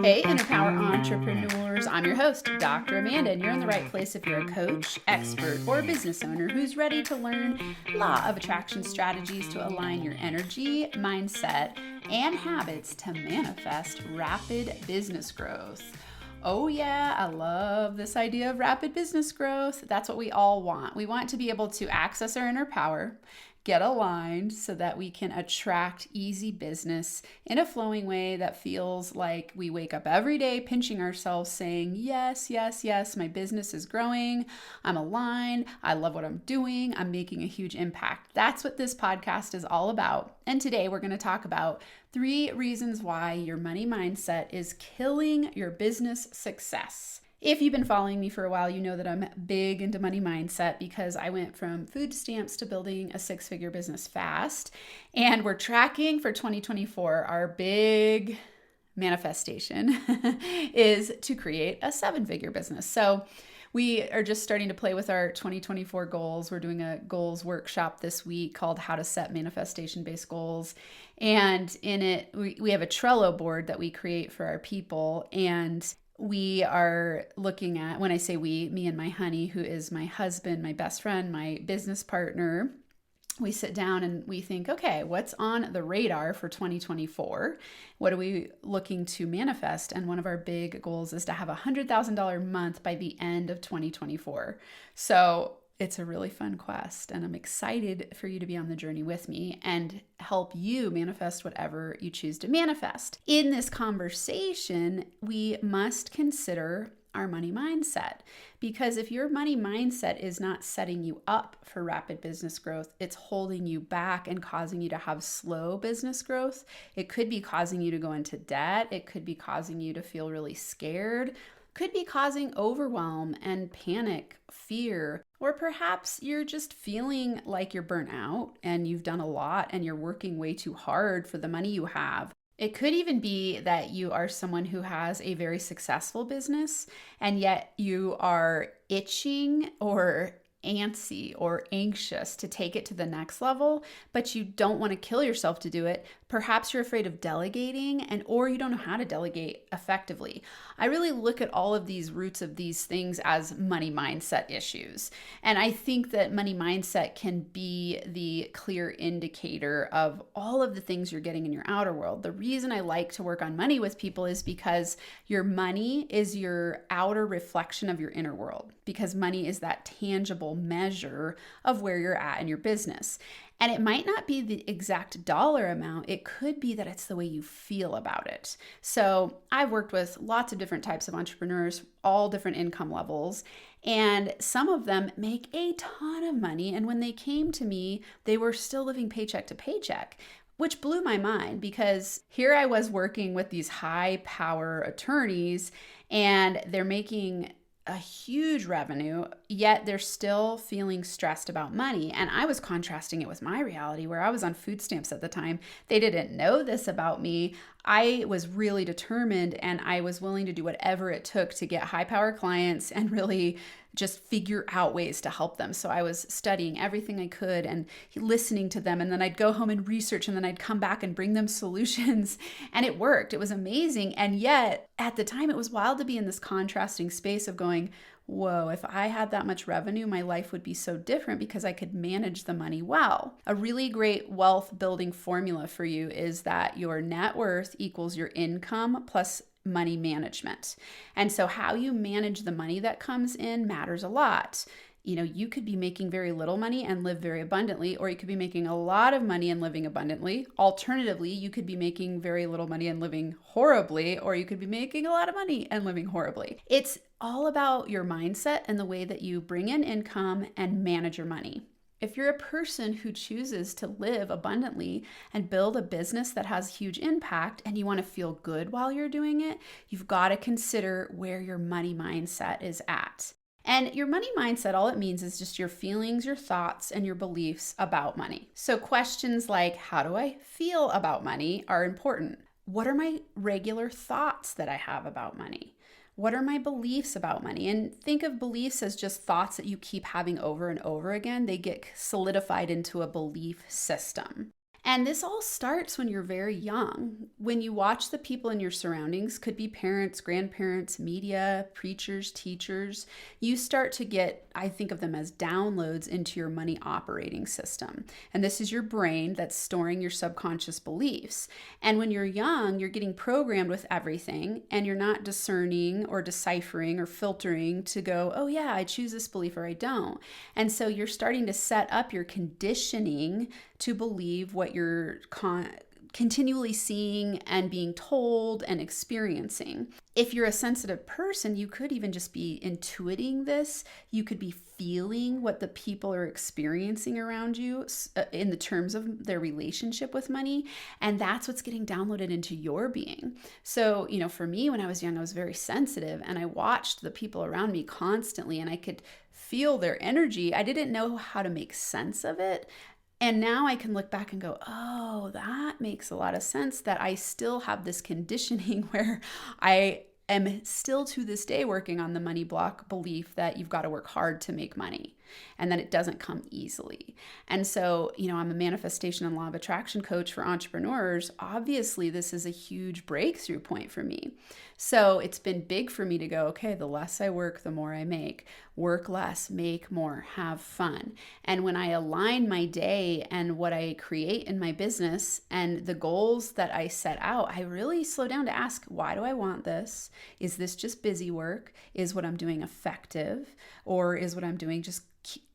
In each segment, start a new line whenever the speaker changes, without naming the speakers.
Hey, Inner Power Entrepreneurs. I'm your host, Dr. Amanda, and you're in the right place if you're a coach, expert, or business owner who's ready to learn law of attraction strategies to align your energy, mindset, and habits to manifest rapid business growth. Oh yeah, I love this idea of rapid business growth. That's what we all want. We want to be able to access our inner power, get aligned so that we can attract easy business in a flowing way that feels like we wake up every day pinching ourselves saying, yes, yes, yes, my business is growing. I'm aligned. I love what I'm doing. I'm making a huge impact. That's what this podcast is all about. And today we're going to talk about 3 reasons why your money mindset is killing your business success. If you've been following me for a while, you know that I'm big into money mindset because I went from food stamps to building a 6-figure business fast. And we're tracking for 2024. Our big manifestation is to create a 7-figure business. So we are just starting to play with our 2024 goals. We're doing a goals workshop this week called How to Set Manifestation-Based Goals. And in it, we have a Trello board that we create for our people. And we are looking at, when I say we, me and my honey, who is my husband, my best friend, my business partner, we sit down and we think, okay, what's on the radar for 2024? What are we looking to manifest? And one of our big goals is to have a $100,000 month by the end of 2024. So it's a really fun quest, and I'm excited for you to be on the journey with me and help you manifest whatever you choose to manifest. In this conversation, we must consider our money mindset, because if your money mindset is not setting you up for rapid business growth, it's holding you back and causing you to have slow business growth. It could be causing you to go into debt. It could be causing you to feel really scared. Could be causing overwhelm and panic, fear, or perhaps you're just feeling like you're burnt out and you've done a lot and you're working way too hard for the money you have. It could even be that you are someone who has a very successful business and yet you are itching or antsy or anxious to take it to the next level, but you don't want to kill yourself to do it. Perhaps you're afraid of delegating or you don't know how to delegate effectively. I really look at all of these roots of these things as money mindset issues. And I think that money mindset can be the clear indicator of all of the things you're getting in your outer world. The reason I like to work on money with people is because your money is your outer reflection of your inner world, because money is that tangible measure of where you're at in your business. And it might not be the exact dollar amount. It could be that it's the way you feel about it. So I've worked with lots of different types of entrepreneurs, all different income levels, and some of them make a ton of money. And when they came to me, they were still living paycheck to paycheck, which blew my mind, because here I was working with these high power attorneys and they're making a huge revenue, yet they're still feeling stressed about money. And I was contrasting it with my reality where I was on food stamps at the time. They didn't know this about me. I was really determined and I was willing to do whatever it took to get high power clients and really just figure out ways to help them. So I was studying everything I could and listening to them. And then I'd go home and research, and then I'd come back and bring them solutions. And it worked. It was amazing. And yet at the time, it was wild to be in this contrasting space of going, whoa, if I had that much revenue, my life would be so different because I could manage the money well. A really great wealth building formula for you is that your net worth equals your income plus money management. And so how you manage the money that comes in matters a lot. You know, you could be making very little money and live very abundantly, or you could be making a lot of money and living abundantly. Alternatively, you could be making very little money and living horribly, or you could be making a lot of money and living horribly. It's all about your mindset and the way that you bring in income and manage your money. If you're a person who chooses to live abundantly and build a business that has huge impact and you want to feel good while you're doing it, you've got to consider where your money mindset is at. And your money mindset, all it means is just your feelings, your thoughts, and your beliefs about money. So questions like, how do I feel about money, are important. What are my regular thoughts that I have about money? What are my beliefs about money? And think of beliefs as just thoughts that you keep having over and over again. They get solidified into a belief system. And this all starts when you're very young. When you watch the people in your surroundings, could be parents, grandparents, media, preachers, teachers, you start to get, I think of them as downloads into your money operating system. And this is your brain that's storing your subconscious beliefs. And when you're young, you're getting programmed with everything and you're not discerning or deciphering or filtering to go, oh yeah, I choose this belief or I don't. And so you're starting to set up your conditioning to believe what you're continually seeing and being told and experiencing. If you're a sensitive person, you could even just be intuiting this. You could be feeling what the people are experiencing around you in the terms of their relationship with money. And that's what's getting downloaded into your being. So, for me, when I was young, I was very sensitive and I watched the people around me constantly and I could feel their energy. I didn't know how to make sense of it. And now I can look back and go, oh, that makes a lot of sense that I still have this conditioning where I am still to this day working on the money block belief that you've got to work hard to make money and that it doesn't come easily. And so, I'm a manifestation and law of attraction coach for entrepreneurs. Obviously, this is a huge breakthrough point for me. So it's been big for me to go, okay, the less I work, the more I make. Work less, make more, have fun. And when I align my day and what I create in my business and the goals that I set out, I really slow down to ask, why do I want this? Is this just busy work? Is what I'm doing effective? Or is what I'm doing just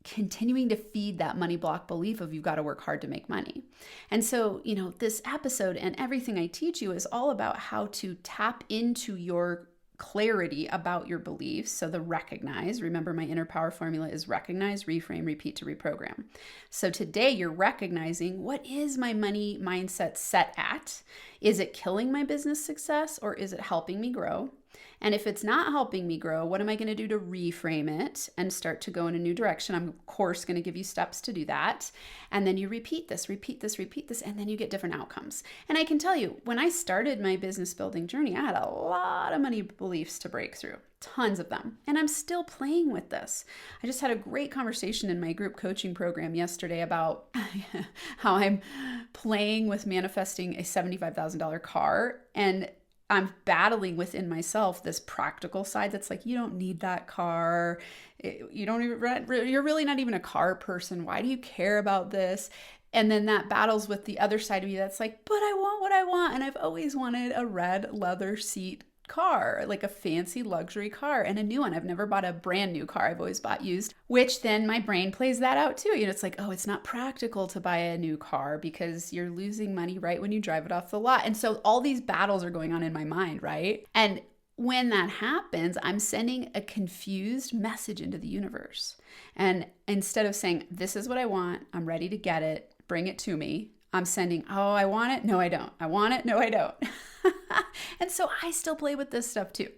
continuing to feed that money block belief of you've got to work hard to make money? And so, this episode and everything I teach you is all about how to tap into your clarity about your beliefs. So the recognize, remember my inner power formula is recognize, reframe, repeat to reprogram. So today you're recognizing, what is my money mindset set at? Is it killing my business success or is it helping me grow? And if it's not helping me grow, what am I going to do to reframe it and start to go in a new direction? I'm, of course, going to give you steps to do that. And then you repeat this, and then you get different outcomes. And I can tell you, when I started my business building journey, I had a lot of money beliefs to break through, tons of them. And I'm still playing with this. I just had a great conversation in my group coaching program yesterday about how I'm playing with manifesting a $75,000 car, and I'm battling within myself this practical side that's like, you don't need that car. You don't even, you're really not even a car person. Why do you care about this? And then that battles with the other side of me that's like, but I want what I want. And I've always wanted a red leather seat car, like a fancy luxury car, and a new one. I've never bought a brand new car. I've always bought used, which then my brain plays that out too. It's like, oh, it's not practical to buy a new car because you're losing money right when you drive it off the lot. And so all these battles are going on in my mind, right? And when that happens, I'm sending a confused message into the universe. And instead of saying, this is what I want, I'm ready to get it, bring it to me, I'm sending, oh, I want it. No, I don't. I want it. No, I don't. And so I still play with this stuff too.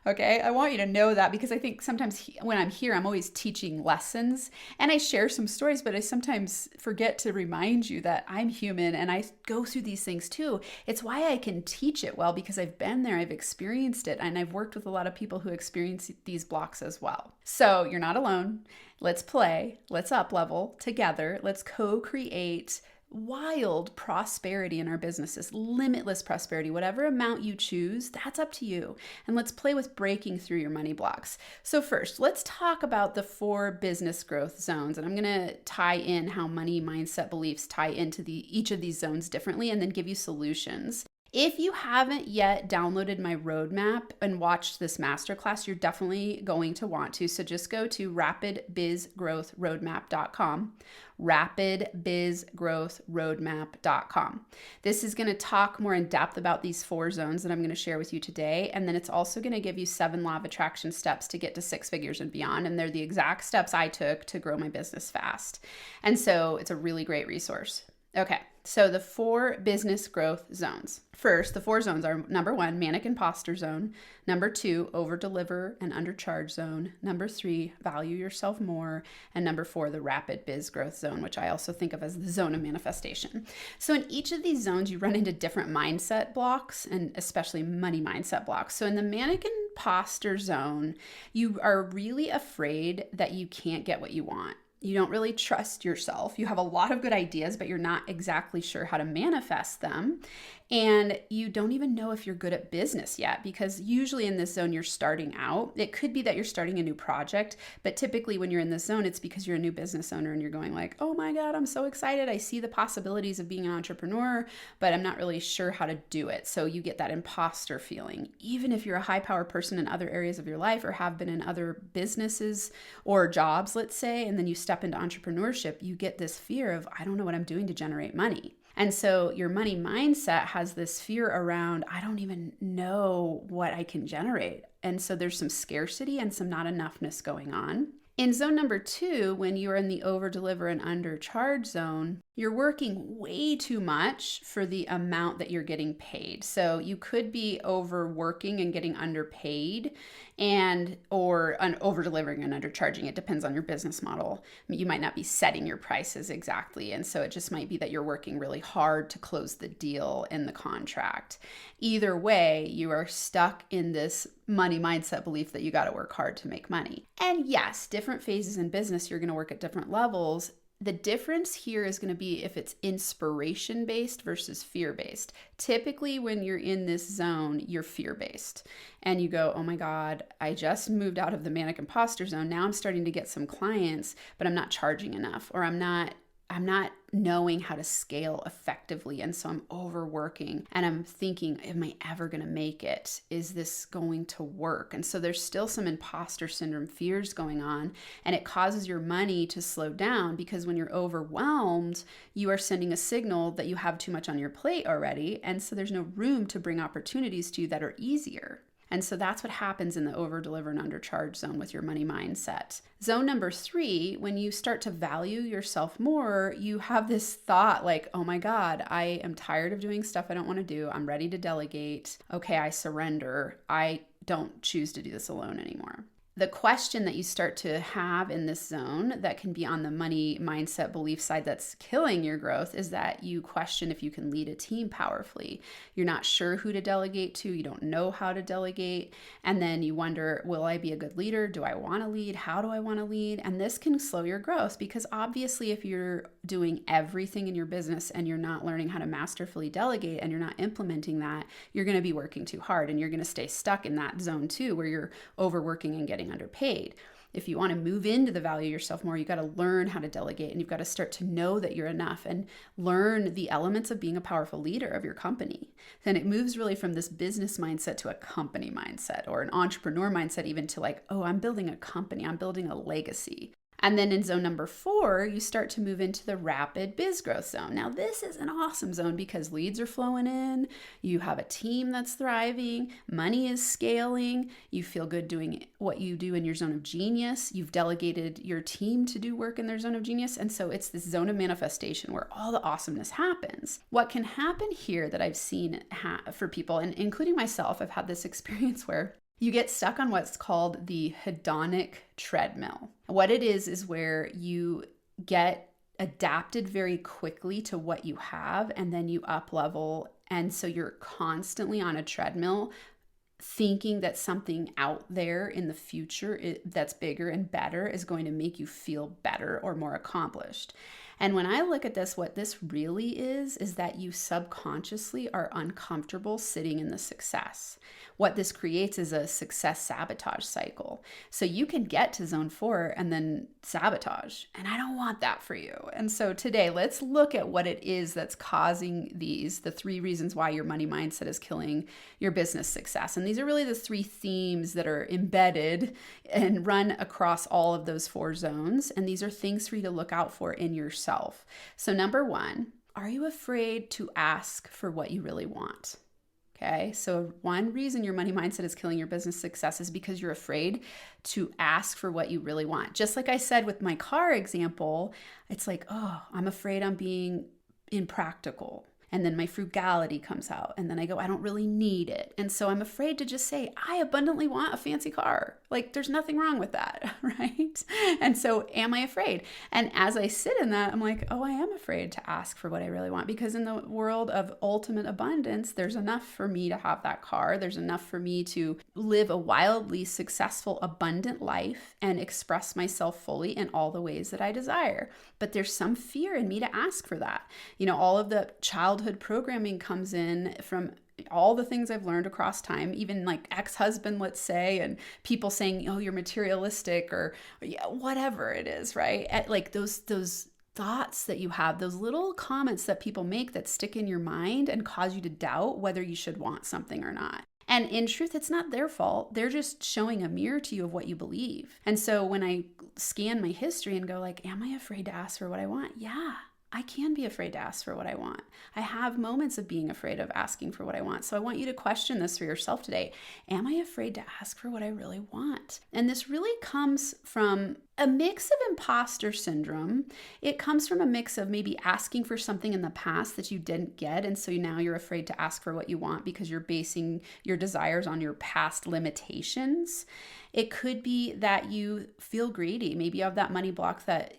Okay. I want you to know that because I think sometimes when I'm here, I'm always teaching lessons and I share some stories, but I sometimes forget to remind you that I'm human and I go through these things too. It's why I can teach it well, because I've been there, I've experienced it, and I've worked with a lot of people who experience these blocks as well. So you're not alone. Let's play. Let's up level together. Let's co-create wild prosperity in our businesses, limitless prosperity, whatever amount you choose, that's up to you. And let's play with breaking through your money blocks. So first, let's talk about the 4 business growth zones. And I'm going to tie in how money mindset beliefs tie into each of these zones differently and then give you solutions. If you haven't yet downloaded my roadmap and watched this masterclass, you're definitely going to want to. So just go to rapidbizgrowthroadmap.com, rapidbizgrowthroadmap.com. This is going to talk more in depth about these 4 zones that I'm going to share with you today. And then it's also going to give you 7 law of attraction steps to get to 6 figures and beyond. And they're the exact steps I took to grow my business fast. And so it's a really great resource. Okay, so the 4 business growth zones. First, the 4 zones are number 1, manic imposter zone. Number 2, over deliver and undercharge zone. Number 3, value yourself more. And number 4, the rapid biz growth zone, which I also think of as the zone of manifestation. So in each of these zones, you run into different mindset blocks and especially money mindset blocks. So in the manic imposter zone, you are really afraid that you can't get what you want. You don't really trust yourself. You have a lot of good ideas, but you're not exactly sure how to manifest them. And you don't even know if you're good at business yet, because usually in this zone, you're starting out. It could be that you're starting a new project, but typically when you're in this zone, it's because you're a new business owner and you're going like, oh my God, I'm so excited. I see the possibilities of being an entrepreneur, but I'm not really sure how to do it. So you get that imposter feeling. Even if you're a high power person in other areas of your life or have been in other businesses or jobs, let's say, and then you step into entrepreneurship, you get this fear of, I don't know what I'm doing to generate money. And so your money mindset has this fear around, I don't even know what I can generate. And so there's some scarcity and some not enoughness going on. In zone number 2, when you're in the over deliver and undercharge zone, you're working way too much for the amount that you're getting paid. So you could be overworking and getting underpaid or over delivering and undercharging. It depends on your business model. You might not be setting your prices exactly. And so it just might be that you're working really hard to close the deal in the contract. Either way, you are stuck in this money mindset belief that you got to work hard to make money. And yes, different phases in business, you're going to work at different levels. The difference here is going to be if it's inspiration-based versus fear-based. Typically, when you're in this zone, you're fear-based. And you go, oh my God, I just moved out of the manic imposter zone. Now I'm starting to get some clients, but I'm not charging enough, or I'm not knowing how to scale effectively. And so I'm overworking and I'm thinking, am I ever going to make it? Is this going to work? And so there's still some imposter syndrome fears going on, and it causes your money to slow down because when you're overwhelmed, you are sending a signal that you have too much on your plate already. And so there's no room to bring opportunities to you that are easier. And so that's what happens in the over deliver and undercharge zone with your money mindset. Zone number 3, when you start to value yourself more, you have this thought like, oh my God, I am tired of doing stuff I don't want to do. I'm ready to delegate. Okay, I surrender. I don't choose to do this alone anymore. The question that you start to have in this zone that can be on the money mindset belief side that's killing your growth is that you question if you can lead a team powerfully. You're not sure who to delegate to. You don't know how to delegate. And then you wonder, will I be a good leader? Do I want to lead? How do I want to lead? And this can slow your growth because obviously if you're doing everything in your business and you're not learning how to masterfully delegate and you're not implementing that, you're going to be working too hard and you're going to stay stuck in that zone too, where you're overworking and getting underpaid. If you want to move into the value yourself more, you got to learn how to delegate and you've got to start to know that you're enough and learn the elements of being a powerful leader of your company. Then it moves really from this business mindset to a company mindset or an entrepreneur mindset, even to like, oh, I'm building a company, I'm building a legacy. And then in zone number 4, you start to move into the rapid biz growth zone. Now, this is an awesome zone because leads are flowing in, you have a team that's thriving, money is scaling, you feel good doing what you do in your zone of genius, you've delegated your team to do work in their zone of genius, and so it's this zone of manifestation where all the awesomeness happens. What can happen here that I've seen for people, and including myself, I've had this experience where you get stuck on what's called the hedonic treadmill. What it is where you get adapted very quickly to what you have and then you up level. And so you're constantly on a treadmill thinking that something out there in the future that's bigger and better is going to make you feel better or more accomplished. And when I look at this, what this really is that you subconsciously are uncomfortable sitting in the success. What this creates is a success sabotage cycle. So you can get to zone 4 and then sabotage. And I don't want that for you. And so today, let's look at what it is that's causing the 3 reasons why your money mindset is killing your business success. And these are really the 3 themes that are embedded and run across all of those 4 zones. And these are things for you to look out for in yourself. So number 1, are you afraid to ask for what you really want? Okay, so one reason your money mindset is killing your business success is because you're afraid to ask for what you really want. Just like I said with my car example, it's like, oh, I'm afraid I'm being impractical. And then my frugality comes out. And then I go, I don't really need it. And so I'm afraid to just say, I abundantly want a fancy car. Like, there's nothing wrong with that, right? And so am I afraid? And as I sit in that, I'm like, oh, I am afraid to ask for what I really want, because in the world of ultimate abundance, there's enough for me to have that car. There's enough for me to live a wildly successful, abundant life and express myself fully in all the ways that I desire. But there's some fear in me to ask for that. You know, all of the childhood programming comes in from all the things I've learned across time, even like ex-husband, let's say, and people saying, oh, you're materialistic, or yeah, whatever it is, right? Like those thoughts that you have, those little comments that people make that stick in your mind and cause you to doubt whether you should want something or not. And in truth, it's not their fault. They're just showing a mirror to you of what you believe. And so when I scan my history and go like, am I afraid to ask for what I want? Yeah, I can be afraid to ask for what I want. I have moments of being afraid of asking for what I want. So I want you to question this for yourself today. Am I afraid to ask for what I really want? And this really comes from a mix of imposter syndrome. It comes from a mix of maybe asking for something in the past that you didn't get. And so now you're afraid to ask for what you want because you're basing your desires on your past limitations. It could be that you feel greedy. Maybe you have that money block that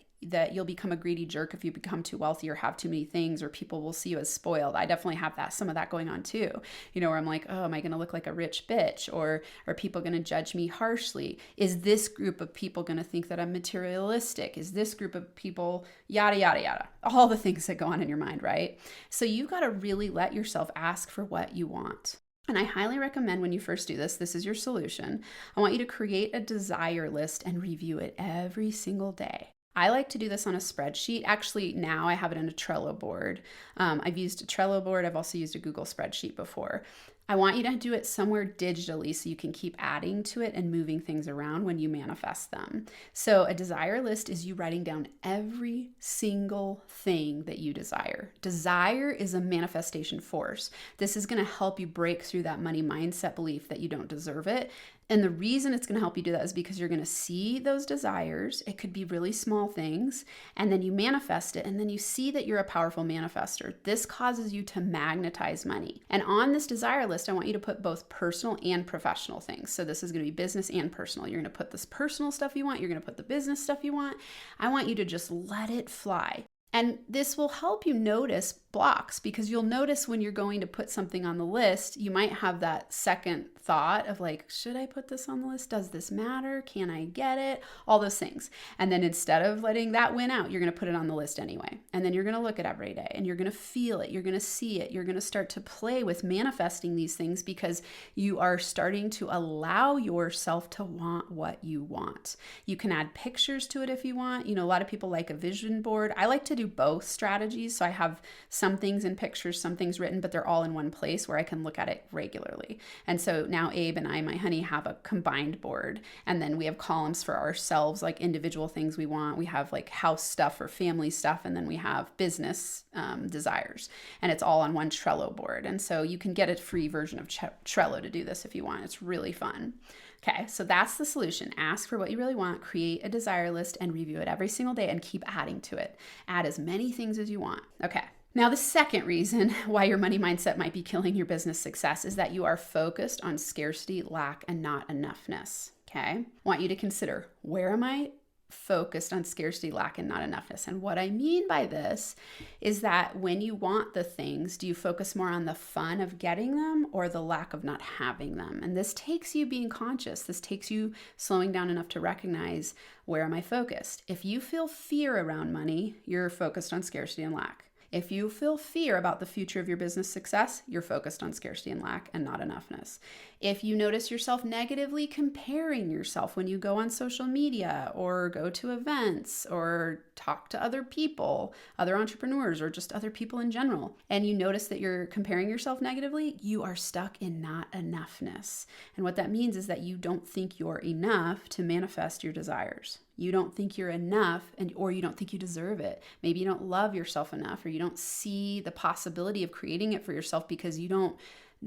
you'll become a greedy jerk if you become too wealthy or have too many things, or people will see you as spoiled. I definitely have some of that going on too, you know, where I'm like, oh, am I going to look like a rich bitch? Or are people going to judge me harshly? Is this group of people going to think that I'm materialistic? Is this group of people, yada, yada, yada, all the things that go on in your mind, right? So you've got to really let yourself ask for what you want. And I highly recommend when you first do this, this is your solution. I want you to create a desire list and review it every single day. I like to do this on a spreadsheet. Actually, now I have it in a Trello board. I've used a Trello board. I've also used a Google spreadsheet before. I want you to do it somewhere digitally so you can keep adding to it and moving things around when you manifest them. So a desire list is you writing down every single thing that you desire. Desire is a manifestation force. This is going to help you break through that money mindset belief that you don't deserve it. And the reason it's going to help you do that is because you're going to see those desires. It could be really small things, and then you manifest it, and then you see that you're a powerful manifester. This causes you to magnetize money. And on this desire list, I want you to put both personal and professional things. So this is going to be business and personal. You're going to put this personal stuff you want. You're going to put the business stuff you want. I want you to just let it fly. And this will help you notice blocks, because you'll notice when you're going to put something on the list, you might have that second thought of like, should I put this on the list? Does this matter? Can I get it? All those things. And then instead of letting that win out, you're going to put it on the list anyway. And then you're going to look at it every day and you're going to feel it. You're going to see it. You're going to start to play with manifesting these things because you are starting to allow yourself to want what you want. You can add pictures to it if you want. You know, a lot of people like a vision board. I like to do both strategies. So I have some things in pictures, some things written, but they're all in one place where I can look at it regularly. And so now Abe and I, my honey, have a combined board. And then we have columns for ourselves, like individual things we want. We have like house stuff or family stuff. And then we have business desires. And it's all on one Trello board. And so you can get a free version of Trello to do this if you want. It's really fun. Okay, so that's the solution. Ask for what you really want, create a desire list, and review it every single day and keep adding to it. Add as many things as you want. Okay. Now, the second reason why your money mindset might be killing your business success is that you are focused on scarcity, lack, and not enoughness. Okay. I want you to consider, where am I focused on scarcity, lack, and not enoughness? And what I mean by this is that when you want the things, do you focus more on the fun of getting them or the lack of not having them? And this takes you being conscious. This takes you slowing down enough to recognize, where am I focused? If you feel fear around money, you're focused on scarcity and lack. If you feel fear about the future of your business success, you're focused on scarcity and lack and not enoughness. If you notice yourself negatively comparing yourself when you go on social media or go to events or talk to other people, other entrepreneurs, or just other people in general, and you notice that you're comparing yourself negatively, you are stuck in not enoughness. And what that means is that you don't think you're enough to manifest your desires. You don't think you're enough, or you don't think you deserve it. Maybe you don't love yourself enough, or you don't see the possibility of creating it for yourself because you don't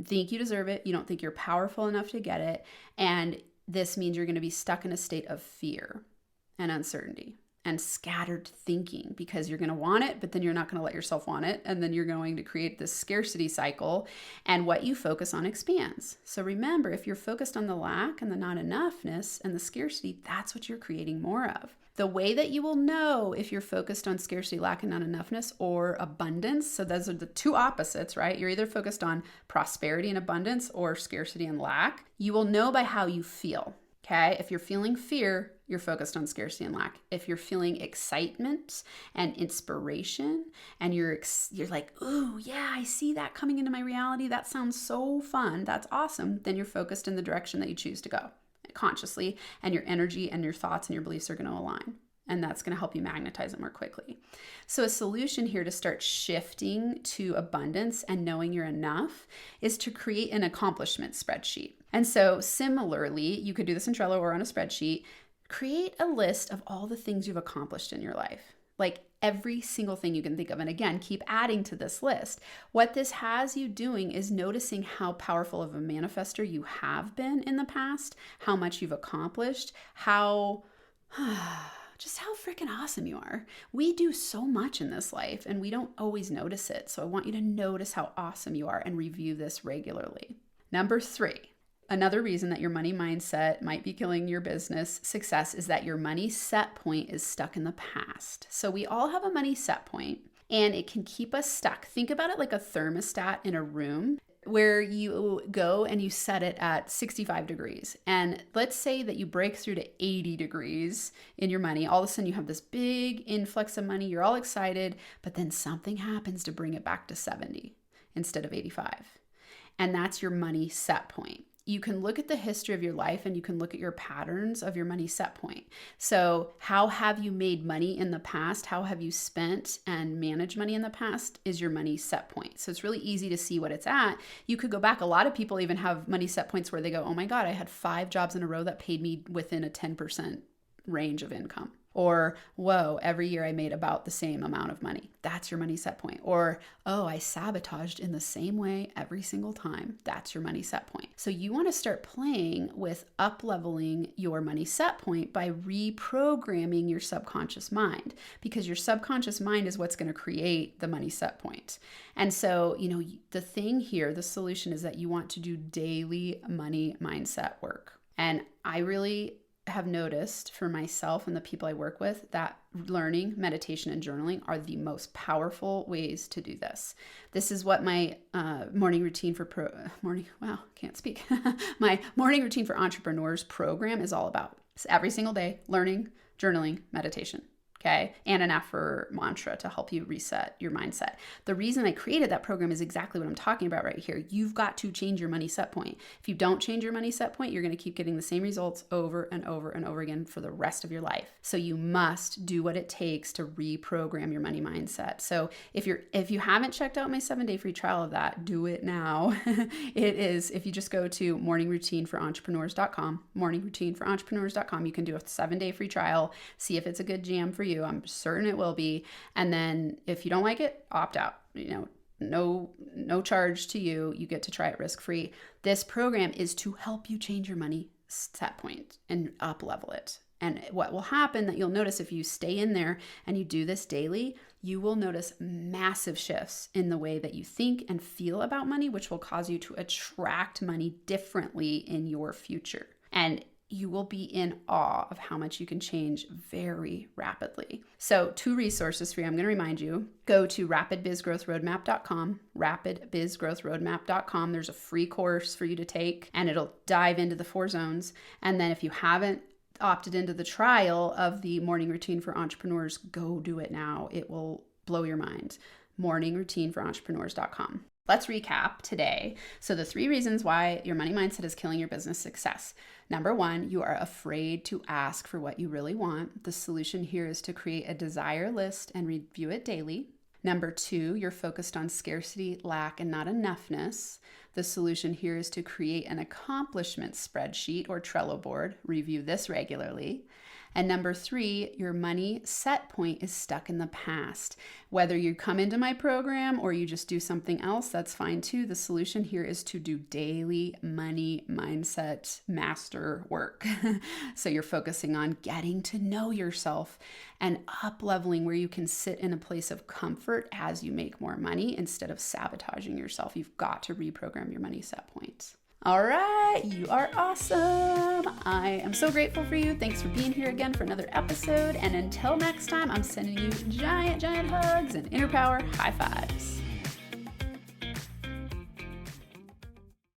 think you deserve it. You don't think you're powerful enough to get it. And this means you're going to be stuck in a state of fear and uncertainty. and scattered thinking, because you're going to want it, but then you're not going to let yourself want it. And then you're going to create this scarcity cycle, and what you focus on expands. So remember, if you're focused on the lack and the not enoughness and the scarcity, that's what you're creating more of. The way that you will know if you're focused on scarcity, lack, and not enoughness, or abundance, so those are the two opposites, right? You're either focused on prosperity and abundance or scarcity and lack. You will know by how you feel, okay? If you're feeling fear, you're focused on scarcity and lack. If you're feeling excitement and inspiration, and you're like, ooh, yeah, I see that coming into my reality. That sounds so fun. That's awesome. Then you're focused in the direction that you choose to go consciously, and your energy and your thoughts and your beliefs are going to align, and that's going to help you magnetize it more quickly. So a solution here to start shifting to abundance and knowing you're enough is to create an accomplishment spreadsheet. And so similarly, you could do this in Trello or on a spreadsheet. Create a list of all the things you've accomplished in your life, like every single thing you can think of. And again, keep adding to this list. What this has you doing is noticing how powerful of a manifester you have been in the past, how much you've accomplished, just how freaking awesome you are. We do so much in this life and we don't always notice it. So I want you to notice how awesome you are and review this regularly. Number 3. Another reason that your money mindset might be killing your business success is that your money set point is stuck in the past. So we all have a money set point, and it can keep us stuck. Think about it like a thermostat in a room where you go and you set it at 65 degrees. And let's say that you break through to 80 degrees in your money. All of a sudden you have this big influx of money. You're all excited, but then something happens to bring it back to 70 instead of 85. And that's your money set point. You can look at the history of your life and you can look at your patterns of your money set point. So how have you made money in the past? How have you spent and managed money in the past is your money set point. So it's really easy to see what it's at. You could go back. A lot of people even have money set points where they go, oh my God, I had 5 jobs in a row that paid me within a 10% range of income. Or, whoa, every year I made about the same amount of money. That's your money set point. Or, oh, I sabotaged in the same way every single time. That's your money set point. So you want to start playing with up-leveling your money set point by reprogramming your subconscious mind, because your subconscious mind is what's going to create the money set point. And so, the thing here, the solution is that you want to do daily money mindset work. And I really have noticed for myself and the people I work with that learning, meditation, and journaling are the most powerful ways to do this. This is what my morning routine for my morning routine for entrepreneurs program is all about. It's every single day, learning, journaling, meditation. Okay, and an affirmation mantra to help you reset your mindset. The reason I created that program is exactly what I'm talking about right here. You've got to change your money set point. If you don't change your money set point, you're going to keep getting the same results over and over and over again for the rest of your life. So you must do what it takes to reprogram your money mindset. So if you haven't checked out my 7-day free trial of that, do it now. It is, if you just go to morningroutineforentrepreneurs.com, you can do a 7-day free trial, see if it's a good jam for you. I'm certain it will be. And then if you don't like it, opt out. No charge to you. You get to try it risk-free. This program is to help you change your money set point and up level it. And what will happen that you'll notice if you stay in there and you do this daily, you will notice massive shifts in the way that you think and feel about money, which will cause you to attract money differently in your future. And you will be in awe of how much you can change very rapidly. So 2 resources for you. I'm going to remind you, go to rapidbizgrowthroadmap.com, rapidbizgrowthroadmap.com. There's a free course for you to take, and it'll dive into the 4 zones. And then if you haven't opted into the trial of the morning routine for entrepreneurs, go do it now. It will blow your mind. morningroutineforentrepreneurs.com. Let's recap today. So the 3 reasons why your money mindset is killing your business success. Number 1, you are afraid to ask for what you really want. The solution here is to create a desire list and review it daily. Number 2, you're focused on scarcity, lack, and not enoughness. The solution here is to create an accomplishment spreadsheet or Trello board. Review this regularly. And number 3, your money set point is stuck in the past. Whether you come into my program or you just do something else, that's fine too. The solution here is to do daily money mindset master work. So you're focusing on getting to know yourself and up-leveling where you can sit in a place of comfort as you make more money instead of sabotaging yourself. You've got to reprogram your money set points. All right, you are awesome. I am so grateful for you. Thanks for being here again for another episode. And until next time, I'm sending you giant, giant hugs and inner power high fives.